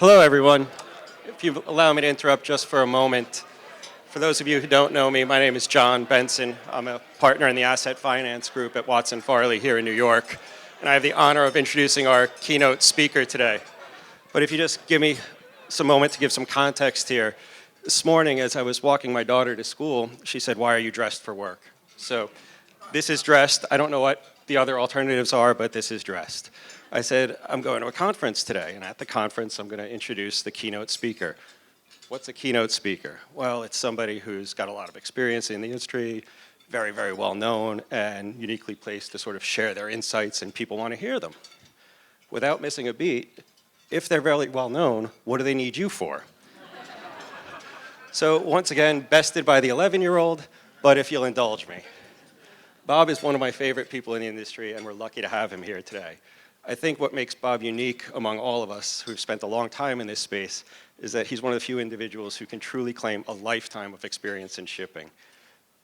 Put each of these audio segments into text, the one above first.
Hello, everyone. If you allow me to interrupt just for a moment. For those of you who don't know me, my name is John Benson. I'm a partner in the asset finance group at Watson Farley here in New York. And I have the honor of introducing our keynote speaker today. But if you just give me some moment to give some context here. This morning, as I was walking my daughter to school, she said, "Why are you dressed for work?" So this is dressed. I don't know what the other alternatives are, but this is dressed. I said, "I'm going to a conference today, and at the conference, I'm going to introduce the keynote speaker." What's a keynote speaker? Well, it's somebody who's got a lot of experience in the industry, very, very well known, and uniquely placed to sort of share their insights, and people want to hear them. Without missing a beat, if they're very well known, what do they need you for? So once again, bested by the 11-year-old, but if you'll indulge me. Bob is one of my favorite people in the industry, and we're lucky to have him here today. I think what makes Bob unique among all of us who've spent a long time in this space is that he's one of the few individuals who can truly claim a lifetime of experience in shipping.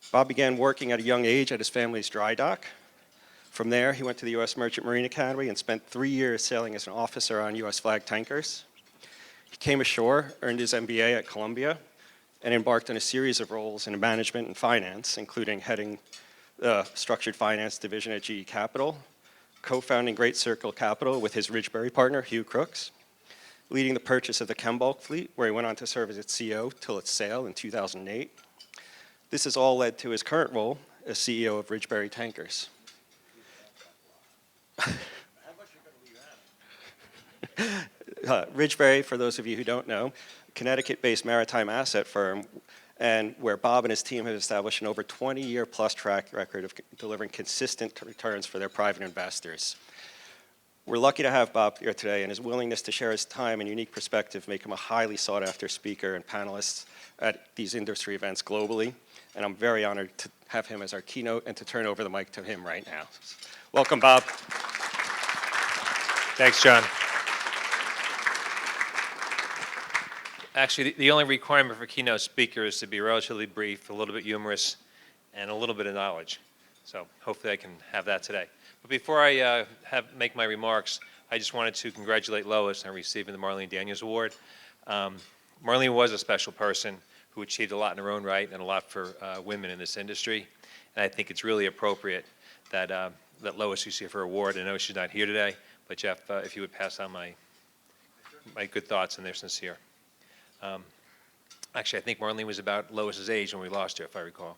Bob began working at a young age at his family's dry dock. From there, he went to the U.S. Merchant Marine Academy and spent 3 years sailing as an officer on U.S. flag tankers. He came ashore, earned his MBA at Columbia, and embarked on a series of roles in management and finance, including heading the structured finance division at GE Capital, co-founding Great Circle Capital with his Ridgebury partner, Hugh Crooks, leading the purchase of the Chembulk fleet, where he went on to serve as its CEO till its sale in 2008. This has all led to his current role as CEO of Ridgebury Tankers. Ridgebury, for those of you who don't know, Connecticut-based maritime asset firm, and where Bob and his team have established an over 20-year plus track record of delivering consistent returns for their private investors. We're lucky to have Bob here today, and his willingness to share his time and unique perspective make him a highly sought-after speaker and panelist at these industry events globally. And I'm very honored to have him as our keynote and to turn over the mic to him right now. Welcome, Bob. Thanks, John. Actually, the only requirement for keynote speaker is to be relatively brief, a little bit humorous, and a little bit of knowledge. So hopefully I can have that today. But before I make my remarks, I just wanted to congratulate Lois on receiving the Marlene Daniels Award. Marlene was a special person who achieved a lot in her own right and a lot for women in this industry. And I think it's really appropriate that, that Lois receive her award. I know she's not here today, but Jeff, if you would pass on my good thoughts, and they're sincere. Actually, I think Marlene was about Lois's age when we lost her, if I recall.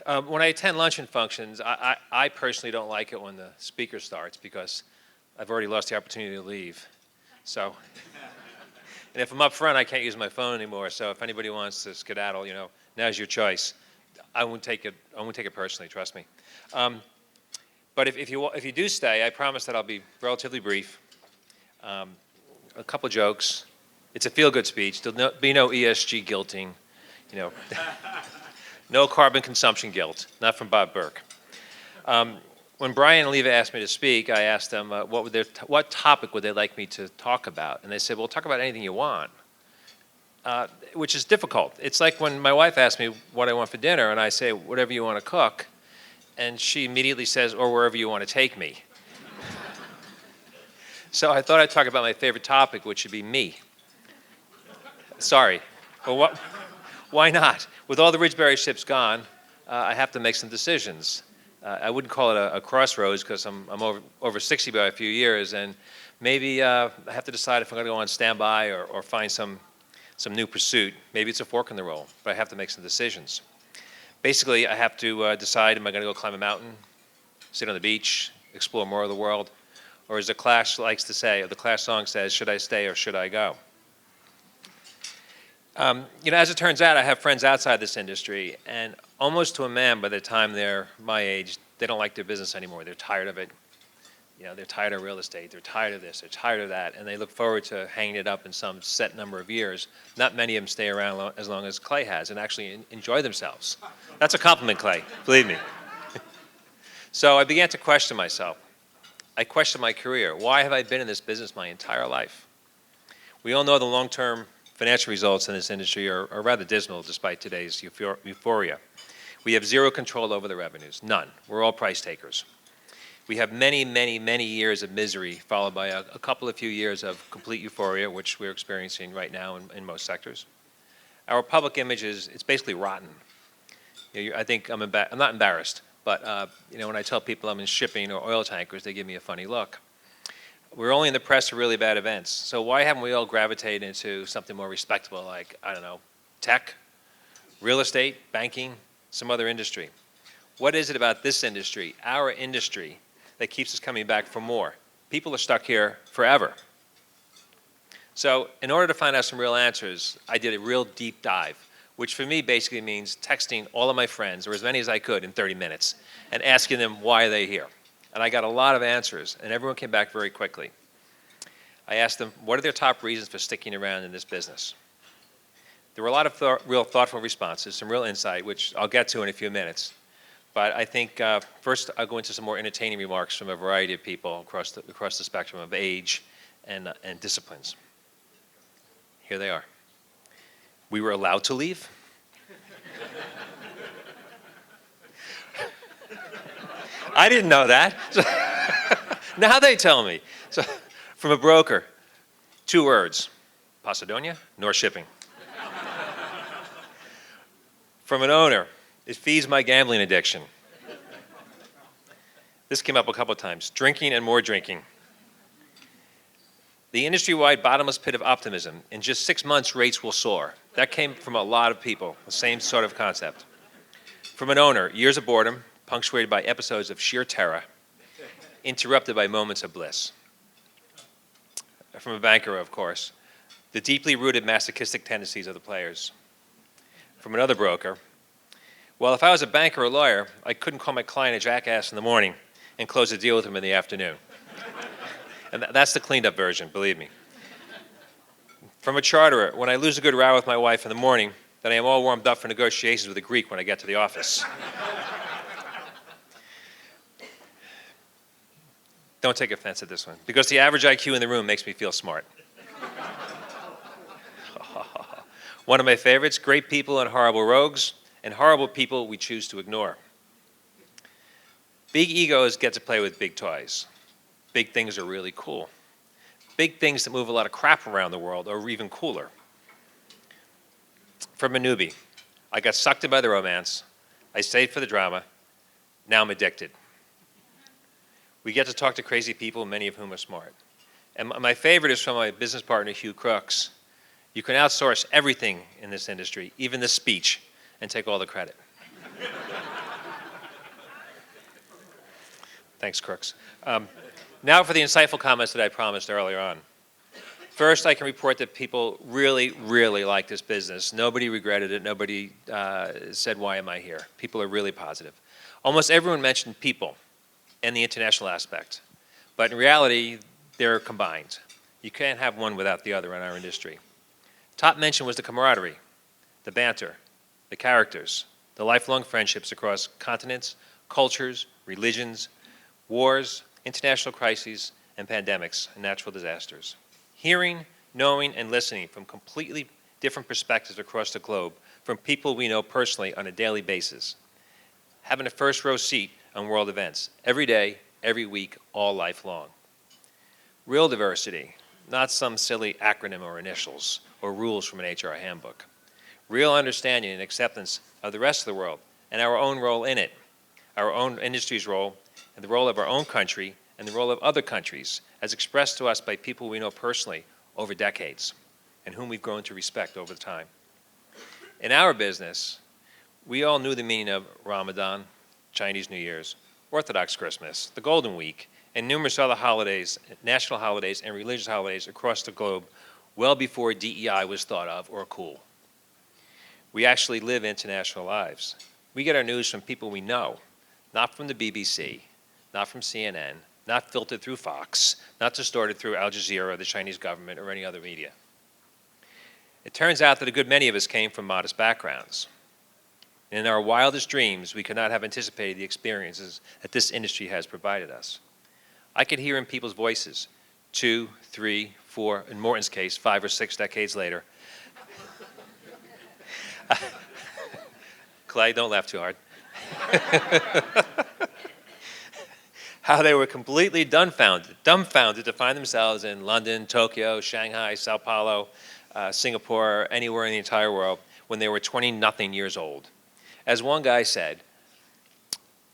Yeah. When I attend luncheon functions, I personally don't like it when the speaker starts because I've already lost the opportunity to leave. So, and if I'm up front, I can't use my phone anymore. So if anybody wants to skedaddle, you know, now's your choice. I won't take it personally. Trust me. But if you do stay, I promise that I'll be relatively brief. A couple jokes. It's a feel-good speech. There'll be no ESG guilting, you know. No carbon consumption guilt, not from Bob Burke. When Brian and Leva asked me to speak, I asked them what topic would they like me to talk about, and they said, "Well, talk about anything you want," which is difficult. It's like when my wife asks me what I want for dinner, and I say, "Whatever you want to cook," and she immediately says, "Or wherever you want to take me." So I thought I'd talk about my favorite topic, which should be me. Sorry, but why not? With all the Ridgebury ships gone, I have to make some decisions. I wouldn't call it a crossroads because I'm over 60 by a few years, and maybe I have to decide if I'm going to go on standby or find some new pursuit. Maybe it's a fork in the road, but I have to make some decisions. Basically, I have to decide, am I going to go climb a mountain, sit on the beach, explore more of the world, or as the Clash likes to say, or the Clash song says, should I stay or should I go? You know, as it turns out, I have friends outside this industry, and almost to a man, by the time they're my age, they don't like their business anymore. They're tired of it. You know, they're tired of real estate. They're tired of this. They're tired of that, and they look forward to hanging it up in some set number of years. Not many of them stay around as long as Clay has and actually enjoy themselves. That's a compliment, Clay. Believe me. So I began to question myself. I questioned my career. Why have I been in this business my entire life? We all know the long-term financial results in this industry are rather dismal despite today's euphoria. We have zero control over the revenues, none. We're all price takers. We have many, many, many years of misery, followed by a couple of few years of complete euphoria, which we're experiencing right now in most sectors. Our public image it's basically rotten. I think I'm not embarrassed, but when I tell people I'm in shipping or oil tankers, they give me a funny look. We're only in the press for really bad events, so why haven't we all gravitated into something more respectable like, I don't know, tech, real estate, banking, some other industry? What is it about this industry, our industry, that keeps us coming back for more? People are stuck here forever. So in order to find out some real answers, I did a real deep dive, which for me basically means texting all of my friends, or as many as I could in 30 minutes, and asking them why they're here. And I got a lot of answers, and everyone came back very quickly. I asked them, what are their top reasons for sticking around in this business? There were a lot of real thoughtful responses, some real insight, which I'll get to in a few minutes. But I think first I'll go into some more entertaining remarks from a variety of people across the spectrum of age and disciplines. Here they are. We were allowed to leave. I didn't know that. Now they tell me. So, from a broker, 2 words, Pasadena, nor shipping. From an owner, it feeds my gambling addiction. This came up a couple of times, drinking and more drinking. The industry-wide bottomless pit of optimism, in just 6 months rates will soar. That came from a lot of people, the same sort of concept. From an owner, years of boredom, punctuated by episodes of sheer terror, interrupted by moments of bliss. From a banker, of course, the deeply rooted masochistic tendencies of the players. From another broker, well, if I was a banker or lawyer, I couldn't call my client a jackass in the morning and close a deal with him in the afternoon. And that's the cleaned up version, believe me. From a charterer, when I lose a good row with my wife in the morning, then I am all warmed up for negotiations with a Greek when I get to the office. Don't take offense at this one, because the average IQ in the room makes me feel smart. One of my favorites, great people and horrible rogues, and horrible people we choose to ignore. Big egos get to play with big toys. Big things are really cool. Big things that move a lot of crap around the world are even cooler. From a newbie, I got sucked in by the romance. I stayed for the drama. Now I'm addicted. We get to talk to crazy people, many of whom are smart. And my favorite is from my business partner, Hugh Crooks. You can outsource everything in this industry, even the speech, and take all the credit. Thanks, Crooks. Now for the insightful comments that I promised earlier on. First, I can report that people really, really like this business. Nobody regretted it. Nobody said, why am I here? People are really positive. Almost everyone mentioned people and the international aspect. But in reality, they're combined. You can't have one without the other in our industry. Top mention was the camaraderie, the banter, the characters, the lifelong friendships across continents, cultures, religions, wars, international crises, and pandemics and natural disasters. Hearing, knowing, and listening from completely different perspectives across the globe from people we know personally on a daily basis. Having a first row seat on world events, every day, every week, all life long. Real diversity, not some silly acronym or initials or rules from an HR handbook. Real understanding and acceptance of the rest of the world and our own role in it, our own industry's role, and the role of our own country and the role of other countries as expressed to us by people we know personally over decades and whom we've grown to respect over time. In our business, we all knew the meaning of Ramadan, Chinese New Year's, Orthodox Christmas, the Golden Week, and numerous other holidays, national holidays and religious holidays across the globe well before DEI was thought of or cool. We actually live international lives. We get our news from people we know, not from the BBC, not from CNN, not filtered through Fox, not distorted through Al Jazeera or the Chinese government or any other media. It turns out that a good many of us came from modest backgrounds. In our wildest dreams, we could not have anticipated the experiences that this industry has provided us. I could hear in people's voices 2, 3, 4, in Morton's case, 5 or 6 decades later. Clay, don't laugh too hard. how they were completely dumbfounded to find themselves in London, Tokyo, Shanghai, Sao Paulo, Singapore, anywhere in the entire world when they were 20-nothing years old. As one guy said,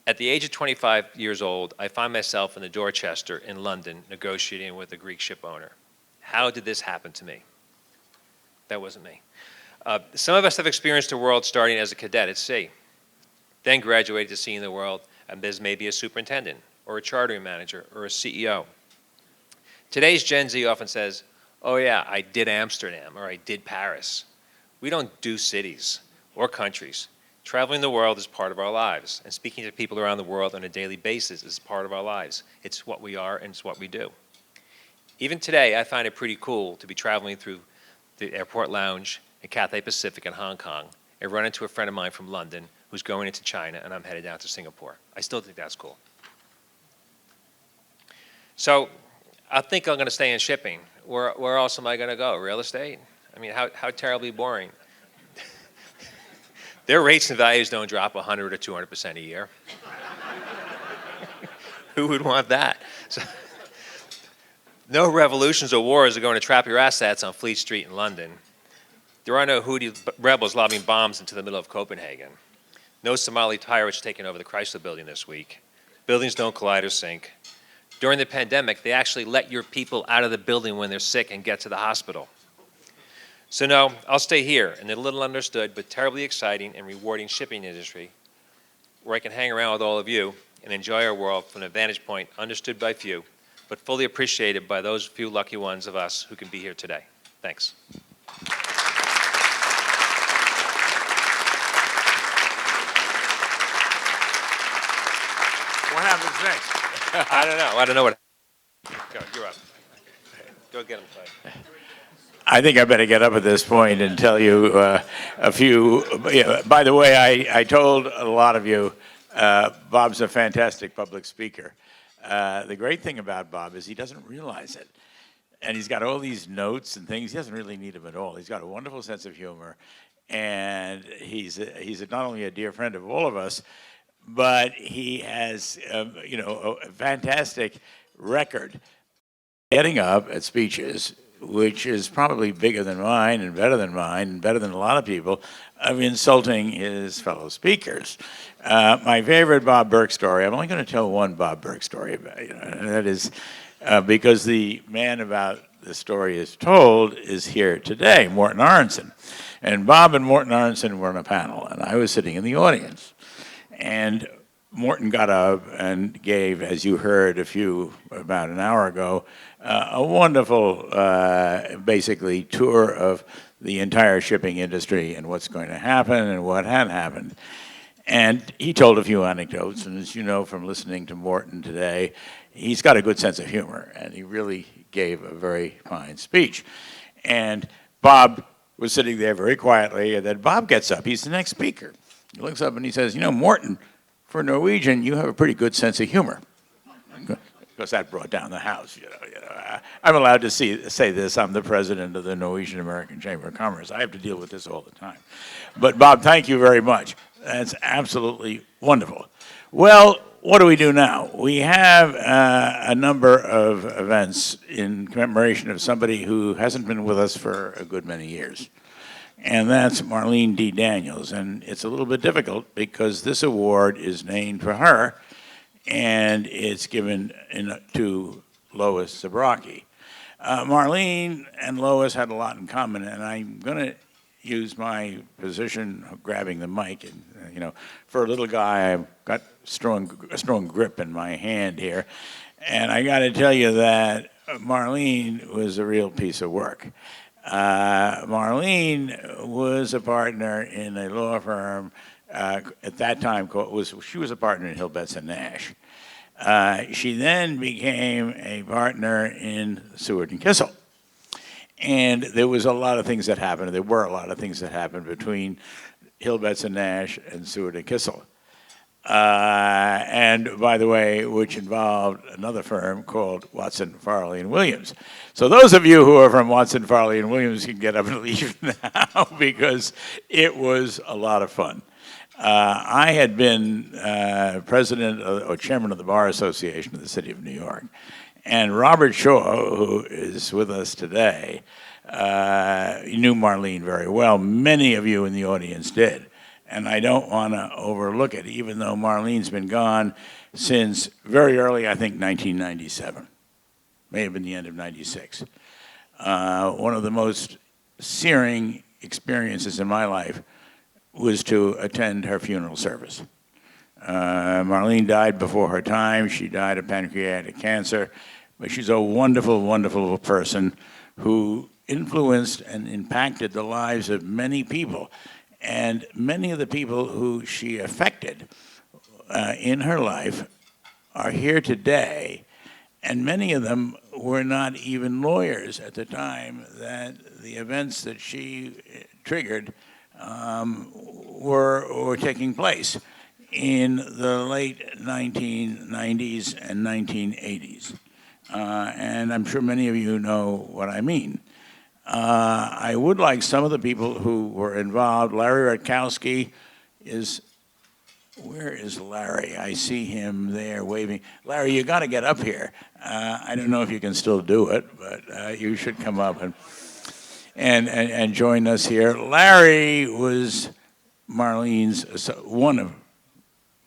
at the age of 25 years old, I find myself in the Dorchester in London negotiating with a Greek ship owner. How did this happen to me? That wasn't me. Some of us have experienced the world starting as a cadet at sea, then graduated to seeing the world as maybe a superintendent or a chartering manager or a CEO. Today's Gen Z often says, oh yeah, I did Amsterdam or I did Paris. We don't do cities or countries. Traveling the world is part of our lives, and speaking to people around the world on a daily basis is part of our lives. It's what we are and it's what we do. Even today, I find it pretty cool to be traveling through the airport lounge in Cathay Pacific in Hong Kong and run into a friend of mine from London who's going into China, and I'm headed down to Singapore. I still think that's cool. So I think I'm going to stay in shipping. Where else am I going to go? Real estate? I mean, how terribly boring. Their rates and values don't drop 100 or 200% a year. Who would want that? So, no revolutions or wars are going to trap your assets on Fleet Street in London. There are no Houthi rebels lobbing bombs into the middle of Copenhagen. No Somali pirates taking over the Chrysler building this week. Buildings don't collide or sink. During the pandemic, they actually let your people out of the building when they're sick and get to the hospital. So no, I'll stay here in the little understood but terribly exciting and rewarding shipping industry where I can hang around with all of you and enjoy our world from a vantage point understood by few, but fully appreciated by those few lucky ones of us who can be here today. Thanks. What happens next? I don't know what. Go, you're up. Go get him, Clay. I think I better get up at this point and tell you a few. By the way, I told a lot of you, Bob's a fantastic public speaker. The great thing about Bob is he doesn't realize it. And he's got all these notes and things. He doesn't really need them at all. He's got a wonderful sense of humor. And he's not only a dear friend of all of us, but he has, a fantastic record getting up at speeches, which is probably bigger than mine and better than mine and better than a lot of people, of insulting his fellow speakers. My favorite Bob Burke story, I'm only going to tell one Bob Burke story, and that is because the man about the story is told is here today, Morton Aronson. And Bob and Morton Aronson were on a panel, and I was sitting in the audience. And Morton got up and gave, as you heard about an hour ago, a wonderful, basically, tour of the entire shipping industry and what's going to happen and what had happened. And he told a few anecdotes, and as you know from listening to Morton today, he's got a good sense of humor, and he really gave a very fine speech. And Bob was sitting there very quietly, and then Bob gets up. He's the next speaker. He looks up and he says, Morton, for Norwegian, you have a pretty good sense of humor. Because that brought down the house. I'm allowed to say this. I'm the president of the Norwegian American Chamber of Commerce. I have to deal with this all the time. But Bob, thank you very much. That's absolutely wonderful. Well, what do we do now? We have a number of events in commemoration of somebody who hasn't been with us for a good many years. And that's Marlene D. Daniels. And it's a little bit difficult because this award is named for her, and it's given to Lois Zabrocky. Marlene and Lois had a lot in common, and I'm going to use my position of grabbing the mic. And, for a little guy, I've got a strong grip in my hand here. And I got to tell you that Marlene was a real piece of work. Marlene was a partner in a law firm at that time she was a partner in Hill, Benson, Nash. She then became a partner in Seward and Kissel. And there was a lot of things that happened. There were a lot of things that happened between Hill, Benson, Nash and Seward and Kissel. And by the way, which involved another firm called Watson, Farley, and Williams. So those of you who are from Watson, Farley, and Williams can get up and leave now because it was a lot of fun. I had been president or chairman of the Bar Association of the City of New York. And Robert Shaw, who is with us today, knew Marlene very well. Many of you in the audience did. And I don't want to overlook it, even though Marlene's been gone since very early, I think 1997. May have been the end of 96. One of the most searing experiences in my life was to attend her funeral service. Marlene died before her time. She died of pancreatic cancer, but she's a wonderful, wonderful person who influenced and impacted the lives of many people. And many of the people who she affected in her life are here today, and many of them were not even lawyers at the time that the events that she triggered were taking place in the late 1990s and 1980s. And I'm sure many of you know what I mean. I would like some of the people who were involved. Larry Rutkowski is, where is Larry? I see him there waving. Larry, you got to get up here. I don't know if you can still do it, but you should come up and join us here. Larry was one of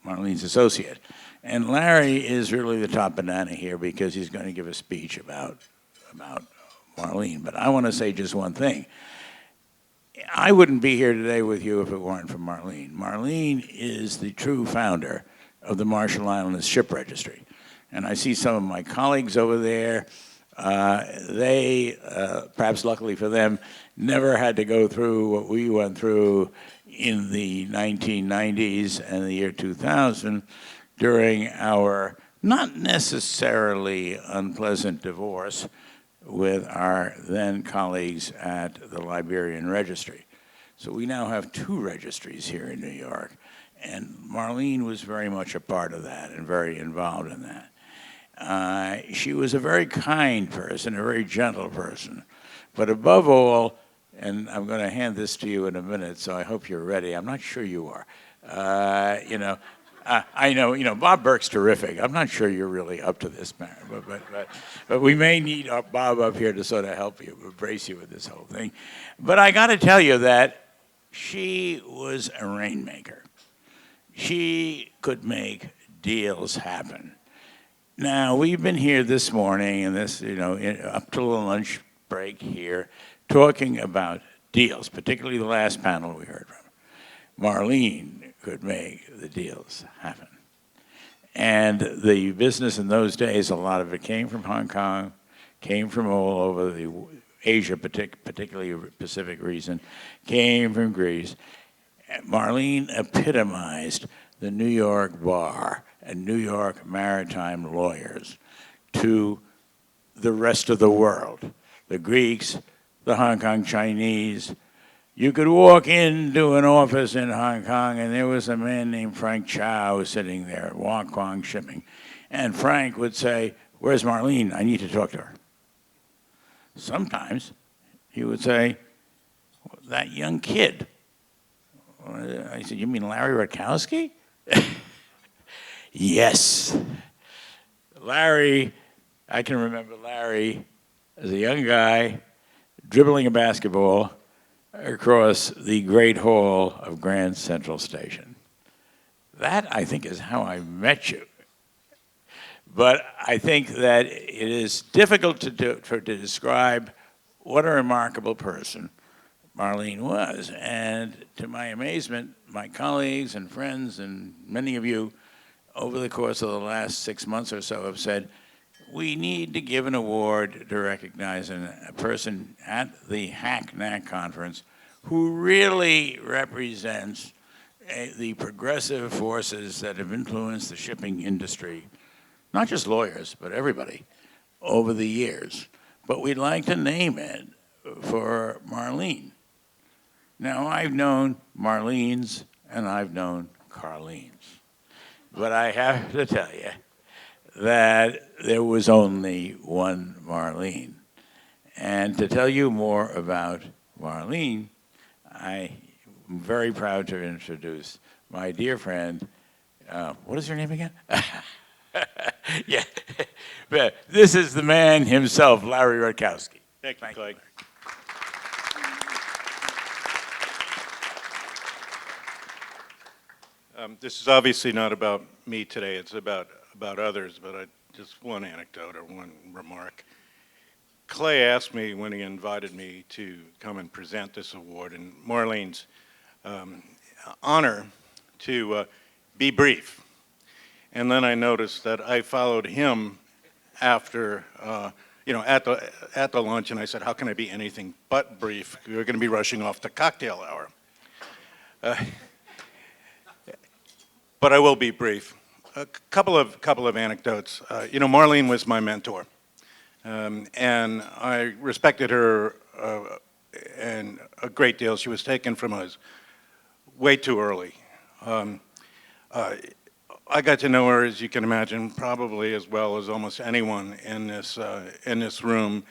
Marlene's associate. And Larry is really the top banana here because he's going to give a speech about Marlene. But I want to say just one thing. I wouldn't be here today with you if it weren't for Marlene. Marlene is the true founder of the Marshall Islands Ship Registry. And I see some of my colleagues over there. They, perhaps luckily for them, never had to go through what we went through in the 1990s and the year 2000 during our not necessarily unpleasant divorce with our then colleagues at the Liberian Registry. So we now have 2 registries here in New York, and Marlene was very much a part of that and very involved in that. She was a very kind person, a very gentle person, but above all, and I'm going to hand this to you in a minute, so I hope you're ready. I'm not sure you are. I know, Bob Burke's terrific. I'm not sure you're really up to this, man, but we may need Bob up here to sort of help you, brace you with this whole thing. But I got to tell you that she was a rainmaker. She could make deals happen. Now, we've been here this morning and this, up till the lunch break here, talking about deals, particularly the last panel we heard from. Marlene could make the deals happen. And the business in those days, a lot of it came from Hong Kong, came from all over the Asia, particularly Pacific region, came from Greece. Marlene epitomized the New York bar and New York maritime lawyers to the rest of the world. The Greeks, the Hong Kong Chinese. You could walk into an office in Hong Kong and there was a man named Frank Chow sitting there at Wong Kwong Shipping. And Frank would say, "Where's Marlene? I need to talk to her." Sometimes he would say, "That young kid." I said, "You mean Larry Rutkowski?" Yes. Larry, I can remember Larry as a young guy dribbling a basketball across the Great Hall of Grand Central Station. That, I think, is how I met you. But I think that it is difficult to describe what a remarkable person Marlene was. And to my amazement, my colleagues and friends and many of you over the course of the last 6 months or so have said, we need to give an award to recognize a person at the HACC-NACC conference who really represents the progressive forces that have influenced the shipping industry, not just lawyers, but everybody, over the years. But we'd like to name it for Marlene. Now, I've known Marlene's and I've known Carlene's. But I have to tell you that there was only one Marlene. And to tell you more about Marlene, I am very proud to introduce my dear friend, what is her name again? Yeah, but this is the man himself, Larry Rutkowski. Thank you, Clay. This is obviously not about me today. It's about others, but just one anecdote or one remark. Clay asked me when he invited me to come and present this award, and Marlene's honor to be brief. And then I noticed that I followed him after, at the lunch, and I said, how can I be anything but brief? We're going to be rushing off to cocktail hour. But I will be brief. A couple of anecdotes. Marlene was my mentor, and I respected her and a great deal. She was taken from us way too early. I got to know her, as you can imagine, probably as well as almost anyone in this room.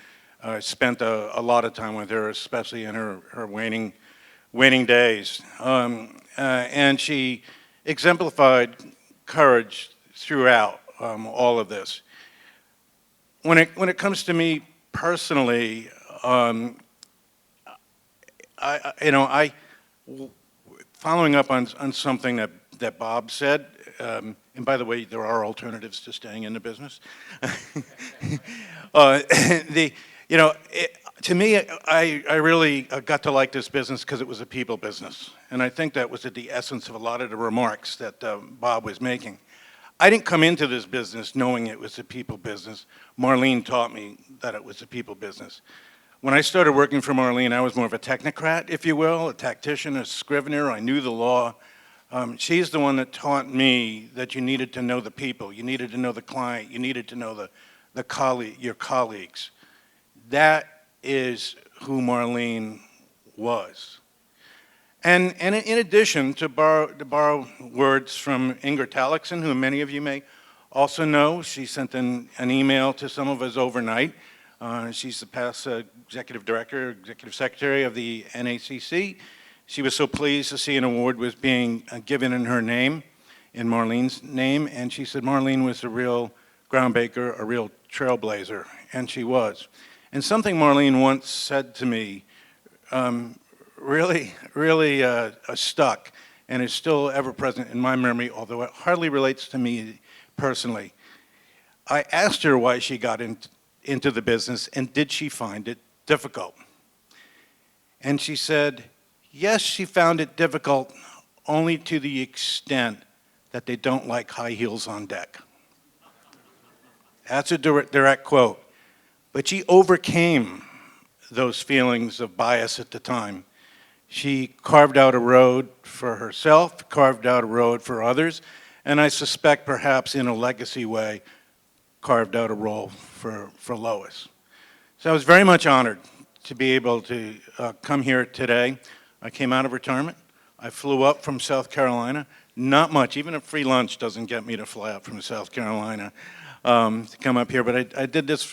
I spent a lot of time with her, especially in her waning days, and she exemplified courage throughout all of this. When it comes to me personally, following up on something that Bob said, and by the way, there are alternatives to staying in the business. To me, I really got to like this business because it was a people business. And I think that was at the essence of a lot of the remarks that Bob was making. I didn't come into this business knowing it was a people business. Marlene taught me that it was a people business. When I started working for Marlene, I was more of a technocrat, if you will, a tactician, a scrivener. I knew the law. She's the one that taught me that you needed to know the people. You needed to know the client. You needed to know your colleagues. That is who Marlene was. And in addition, to borrow words from Ingrid Talixson, who many of you may also know, she sent an email to some of us overnight. She's the past executive director, executive secretary of the NACC. She was so pleased to see an award was being given in her name, in Marlene's name, and she said Marlene was a real groundbreaker, a real trailblazer, and she was. And something Marlene once said to me really stuck and is still ever present in my memory, although it hardly relates to me personally. I asked her why she got into the business and did she find it difficult. And she said, yes, she found it difficult only to the extent that they don't like high heels on deck. That's a direct quote. But she overcame those feelings of bias at the time. She carved out a road for herself, carved out a road for others, and I suspect perhaps in a legacy way, carved out a role for Lois. So I was very much honored to be able to come here today. I came out of retirement. I flew up from South Carolina. Not much, even a free lunch doesn't get me to fly up from South Carolina to come up here, but I did this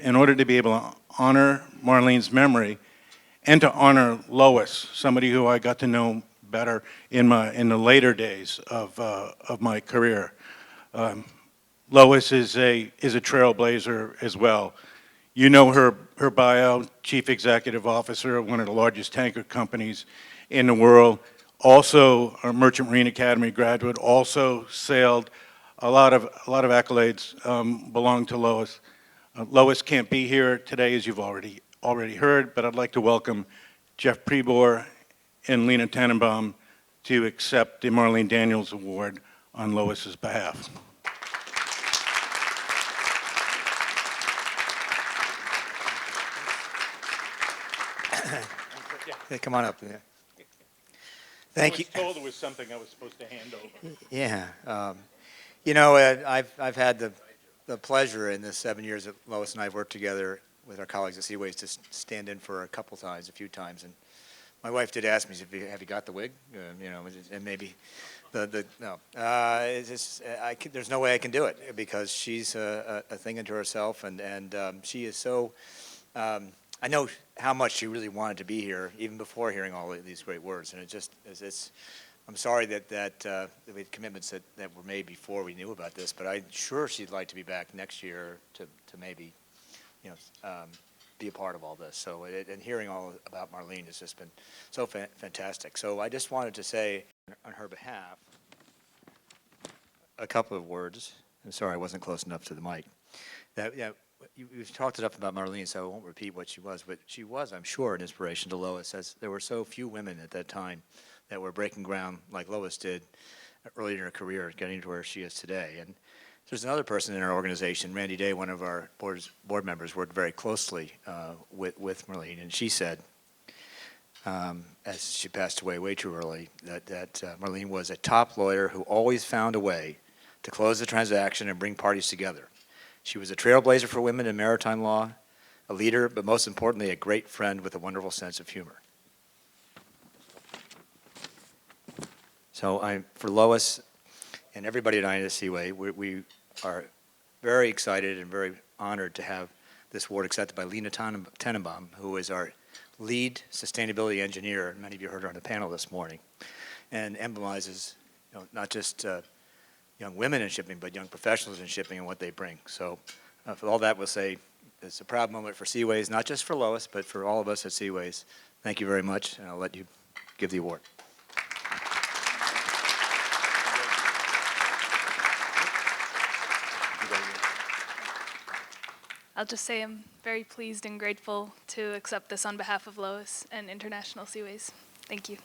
in order to be able to honor Marlene's memory and to honor Lois, somebody who I got to know better in the later days of my career. Lois is a trailblazer as well. You know her bio, chief executive officer of one of the largest tanker companies in the world, also a Merchant Marine Academy graduate, also sailed. A lot of accolades belong to Lois. Lois can't be here today, as you've already heard, but I'd like to welcome Jeff Prebor and Lena Tannenbaum to accept the Marlene Daniels Award on Lois's behalf. Hey, come on up. Thank you. I was told it was something I was supposed to hand over. Yeah. I've had the pleasure in the 7 years that Lois and I have worked together with our colleagues at Seaway to stand in for a few times. And my wife did ask me, have you got the wig? And maybe no. There's no way I can do it because she's a thing unto herself, and she is so. I know how much she really wanted to be here, even before hearing all of these great words, and it's I'm sorry that we had commitments that were made before we knew about this, but I'm sure she'd like to be back next year to maybe, be a part of all this. So, and hearing all about Marlene has just been so fantastic. So I just wanted to say on her behalf a couple of words. I'm sorry I wasn't close enough to the mic. You've talked enough about Marlene, so I won't repeat what she was, but she was, I'm sure, an inspiration to Lois, as there were so few women at that time that were breaking ground like Lois did early in her career, getting to where she is today. And there's another person in our organization, Randy Day, one of our board members, worked very closely with Marlene, and she said, as she passed away way too early, that Marlene was a top lawyer who always found a way to close the transaction and bring parties together. She was a trailblazer for women in maritime law, a leader, but most importantly, a great friend with a wonderful sense of humor. So for Lois and everybody at INS Seaway, we are very excited and very honored to have this award accepted by Lena Tenenbaum, who is our lead sustainability engineer. Many of you heard her on the panel this morning, and emblemizes not just young women in shipping, but young professionals in shipping and what they bring. So for all that, we'll say it's a proud moment for Seaways, not just for Lois, but for all of us at Seaways. Thank you very much, and I'll let you give the award. I'll just say I'm very pleased and grateful to accept this on behalf of Lois and International Seaways. Thank you.